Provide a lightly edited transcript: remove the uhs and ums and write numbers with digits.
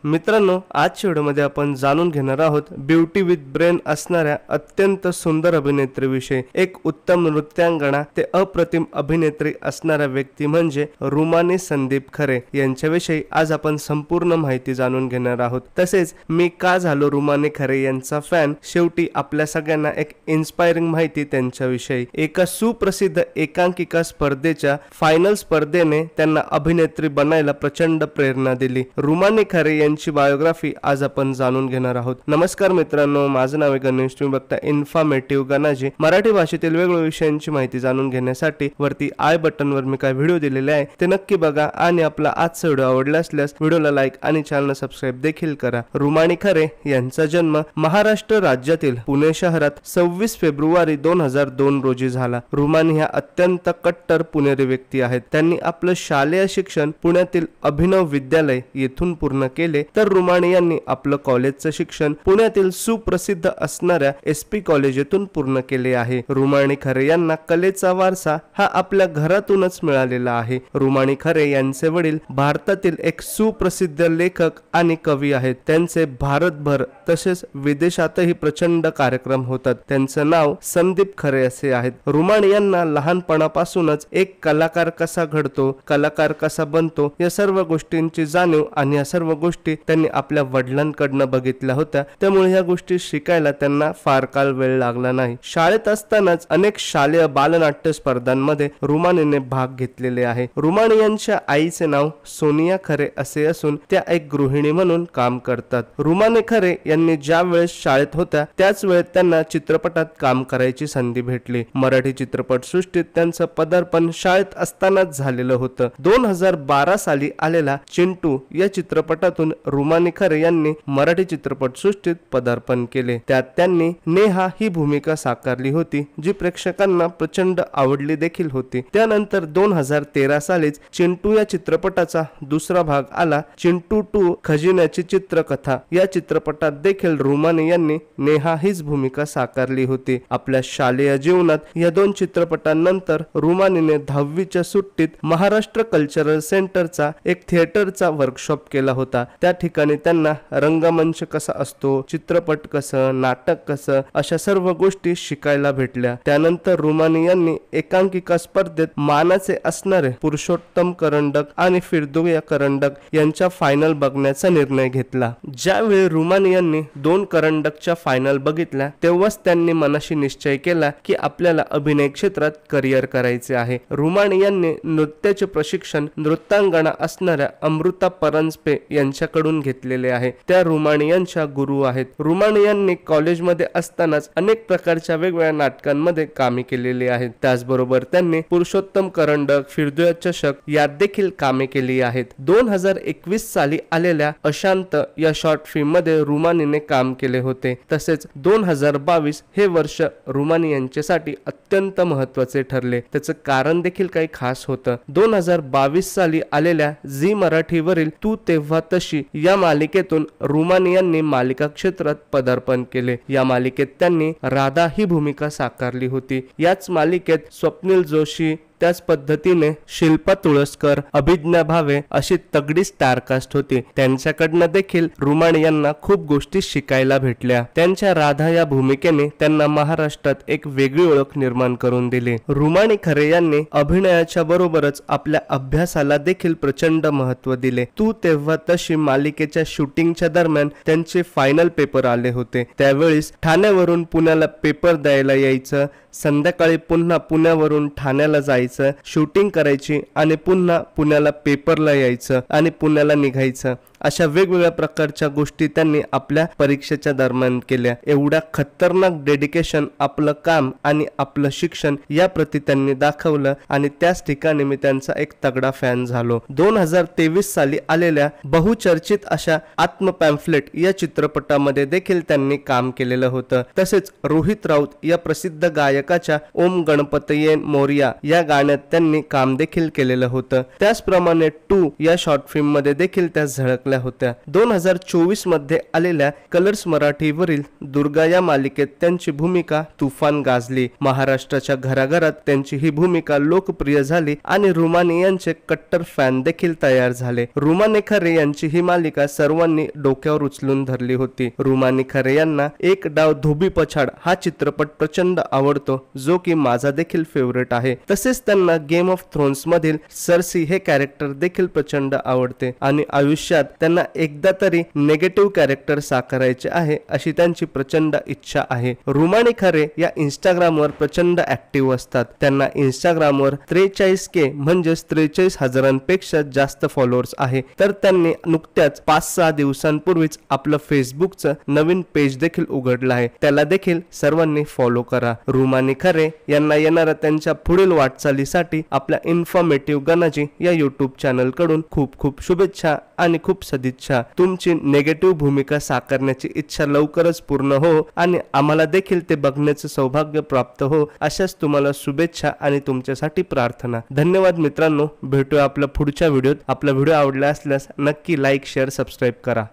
मित्रांनो, आजच्या व्हिडिओमध्ये आपण जाणून घेणार आहोत ब्युटी विथ ब्रेन असणाऱ्या अत्यंत सुंदर अभिनेत्रीविषयी। एक उत्तम नृत्यांगना ते अप्रतिम अभिनेत्री असणारा व्यक्ती म्हणजे रुमानी संदीप खरे यांच्याविषयी आज आपण संपूर्ण माहिती जाणून घेणार आहोत। तसेच मी का झालो रुमानी खरे यांचा फॅन, शेवटी आपल्या सगळ्यांना एक इन्स्पायरिंग माहिती त्यांच्याविषयी। एका सुप्रसिद्ध एकांकिका स्पर्धेच्या फायनल स्पर्धेने त्यांना अभिनेत्री बनायला प्रचंड प्रेरणा दिली। रुमानी खरे यांची बायोग्राफी आज आपण जाणून घेणार आहोत। नमस्कार मित्रांनो, माझं नाव आहे गणेश, तुम्ही बघता इन्फॉर्मेटिव्ह गणाजी। मराठी भाषेतील वेगवेगळ्या विषयांची माहिती जाणून घेण्यासाठी वरती आय बटन वर मी काय व्हिडिओ दिलेले आहे ते नक्की बघा आणि आपला आजचा व्हिडिओ आवडला असल्यास व्हिडिओला लाईक आणि चॅनलला सबस्क्राइब देखील करा। रुमानी खरे यांचा जन्म महाराष्ट्र राज्यातील पुणे शहरात 26 फेब्रुवारी 2002 रोजी झाला। रुमानी ह्या अत्यंत कट्टर पुणेरी व्यक्ती आहेत। त्यांनी आपलं शालेय शिक्षण पुण्यातील अभिनव विद्यालय येथून पूर्ण केले, तर रुमानी यांनी आपलं कॉलेजचं शिक्षण पुण्यातील सुप्रसिद्ध असणाऱ्या SP कॉलेज येथून पूर्ण केले आहे। रुमानी खरे यांना कलेचा वारसा हा आपल्या घरातूनच मिळालेला आहे। रुमानी खरे यांचे वडील भारतातील एक सुप्रसिद्ध लेखक आणि कवी आहेत। त्यांचे भारतभर तसेच विदेशातही प्रचंड कार्यक्रम होतात। त्यांचं नाव संदीप खरे असे आहे। रुमानी यांना लहानपणापासूनच एक कलाकार कसा घडतो, कलाकार कसा बनतो या सर्व गोष्टींची जाणीव आणि या सर्व गोष्टी त्यांनी आपल्या वडिलांकडून बघितल्या होत्या, त्यामुळे या गोष्टी शिकायला त्यांना फार काळ वेळ लागला नाही। शाळेत असतानाच अनेक शालेय बालनाट्य स्पर्धांमध्ये रुमानीने भाग घेतलेले आहे। रुमानी यांच्या आईचे नाव सोनिया खरे असे असून त्या एक गृहिणी म्हणून काम करतात। रुमानी खरे यांनी ज्या वेळेस शाळेत होत्या त्याच वेळेत त्यांना चित्रपटात काम करायची संधी भेटली। मराठी चित्रपट सृष्टीत त्यांचं पदार्पण शाळेत असतानाच झालेलं होतं। 2012 साली आलेला चिंटू या चित्रपटातून रुमानी खरे यांनी मराठी चित्रपट सृष्टीत पदार्पण केले। त्यात त्यांनी नेहा ही भूमिका साकारली होती, जी प्रेक्षकांना प्रचंड आवडली देखील होती। त्यानंतर 2013 सालीच चिंटू या चित्रपटाचा दुसरा भाग आला, चिंटू 2 खजिन्याची चित्रकथा। या चित्रपटात देखील रुमानी यांनी नेहा हीच भूमिका साकारली होती। आपल्या शालेय जीवनात या दोन चित्रपटांनंतर रुमानीने 10वीच्या सुट्टीत महाराष्ट्र कल्चरल सेंटरचा एक थिएटरचा वर्कशॉप केला होता। त्या ठिकाणी त्यांना रंगमंच कसा असतो, चित्रपट कसं, नाटक कसं अशा सर्व गोष्टी शिकायला भेटल्या। त्यानंतर रुमानी यांनी एकांकिका स्पर्धेत मानाचे असणारे पुरुषोत्तम करंडक आणि फिरदौया करंडक यांच्या फायनल बघण्याचा निर्णय घेतला। ज्यावेळी रुमानी यांनी 2 करंडकच्या फायनल बघितल्या तेव्हाच त्यांनी मनाशी निश्चय केला की आपल्याला अभिनय क्षेत्रात करिअर करायचे आहे। रुमानी यांनी नृत्याचे प्रशिक्षण नृत्यांगना असणाऱ्या अमृता परांजपे यांच्याकडून घेतलेले आहे। त्या रुमानी यांच्या गुरु आहेत। रुमानी यांनी कॉलेजमध्ये असतानाच अनेक प्रकारच्या वेगवेगळ्या नाटकांमध्ये कामे केलेली आहेत। त्याचबरोबर त्यांनी पुरुषोत्तम करंडक, फिरदौया चषक यात देखील कामे केली आहेत। 2021 साली आलेल्या अशांत या शॉर्ट फिल्म मध्ये रुमानीने काम केले होते। तसेच 2022 हे वर्ष रुमानी यांच्यासाठी अत्यंत महत्त्वाचे ठरले। त्याचं कारण देखील काही खास होतं। 2022 साली आलेल्या झी मराठीवरील तू तेव्हा तशी या मालिकेतून रुमानी यांनी मालिका क्षेत्रात पदार्पण केले। या मालिकेत त्यांनी राधा ही भूमिका साकारली होती। याच मालिकेत स्वप्नील जोशी, त्याच पद्धतीने शिल्पा तुळसकर, अभिज्ञा भावे अशी तगडी स्टारकास्ट होती। त्यांच्याकडनं देखील रुमानी यांना खूप गोष्टी शिकायला भेटल्या। त्यांच्या राधा या भूमिकेने त्यांना महाराष्ट्रात एक वेगळी ओळख निर्माण करून दिली। रुमानी खरे यांनी अभिनयाच्या बरोबरच आपल्या अभ्यासाला देखील प्रचंड महत्त्व दिले। तू तेव्हा तशी मालिकेच्या शूटिंगच्या दरम्यान त्यांचे फायनल पेपर आले होते। त्यावेळेस ठाण्यावरून पुण्याला पेपर द्यायला यायचं, संध्याकाळी पुन्हा पुण्यावरून ठाण्याला जायचं, शूटिंग करायची आणि पुन्हा पुण्याला पेपरला यायचं आणि पुण्याला निघायचं। अशा वेगवेगळ्या प्रकारच्या गोष्टी त्यांनी आपल्या परीक्षेच्या दरम्यान केल्या। एवढा खतरनाक डेडिकेशन आपलं काम आणि आपलं शिक्षण या प्रती त्यांनी दाखवलं आणि त्याच ठिकाणी मी त्यांचा एक तगडा फॅन झालो। 2023 साली आलेल्या बहुचर्चित अशा आत्म पॅम्फलेट या चित्रपटामध्ये देखील त्यांनी काम केलेलं होतं। तसेच रोहित राऊत या प्रसिद्ध गायकाच्या ओम गणपतये मोरया या गाण्यात त्यांनी काम देखील केलेलं होतं। त्याचप्रमाणे 2 या शॉर्ट फिल्म मध्ये देखील त्या झळकल्या टाकल्या होत्या. 2024 मध्ये आलेल्या कलर्स मराठीवरील दुर्गा या मालिकेत त्यांची भूमिका तुफान गाजली. महाराष्ट्राच्या घराघरात त्यांची ही भूमिका लोकप्रिय झाली आणि रुमानी यांचे कट्टर फॅन देखील तयार झाले. रुमानी खरे यांची ही मालिका सर्वांनी डोक्यावर उचलून धरली होती. रुमानी खरे यांना एक डाव धोबी पछाड हा चित्रपट प्रचंड आवडतो, जो की माझा देखील फेवरेट आहे. तसेच त्यांना गेम ऑफ थ्रोन्स मधील सर्सी हे कॅरेक्टर देखील प्रचंड आवडते आणि आयुष्यात त्यांना एकदा तरी नेगेटिव्ह कॅरेक्टर साकारायचे आहे अशी त्यांची प्रचंड इच्छा आहे. रुमानी खरे या इंस्टाग्रामवर प्रचंड ऍक्टिव्ह असतात. त्यांना इंस्टाग्रामवर 43K म्हणजे 43,000पेक्षा जास्त फॉलोअर्स आहे. तर त्यांनी नुकत्याच 5-6 दिवसांपूर्वीच आपलं फेसबुकचं नवीन पेज देखील उघडलं आहे. त्याला देखील सर्वांनी फॉलो करा. रुमानी खरे यांना येणाऱ्या त्यांच्या पुढील वाटचालीसाठी आपल्या इन्फॉर्मेटिव्ह गणाजी या युट्यूब चॅनल कडून खूप खूप शुभेच्छा आणि खूप सदिच्छा. तुमची नेगेटिव्ह भूमिका साकारण्याची इच्छा लवकरच पूर्ण हो आणि आम्हाला देखील ते बघण्याचे सौभाग्य प्राप्त हो, अशाच तुम्हाला शुभेच्छा आणि तुमच्यासाठी प्रार्थना. धन्यवाद मित्रांनो. भेटूया आपल्या पुढच्या व्हिडिओत. आपला व्हिडिओ आवडला असल्यास नक्की लाईक, शेअर, सबस्क्राईब करा.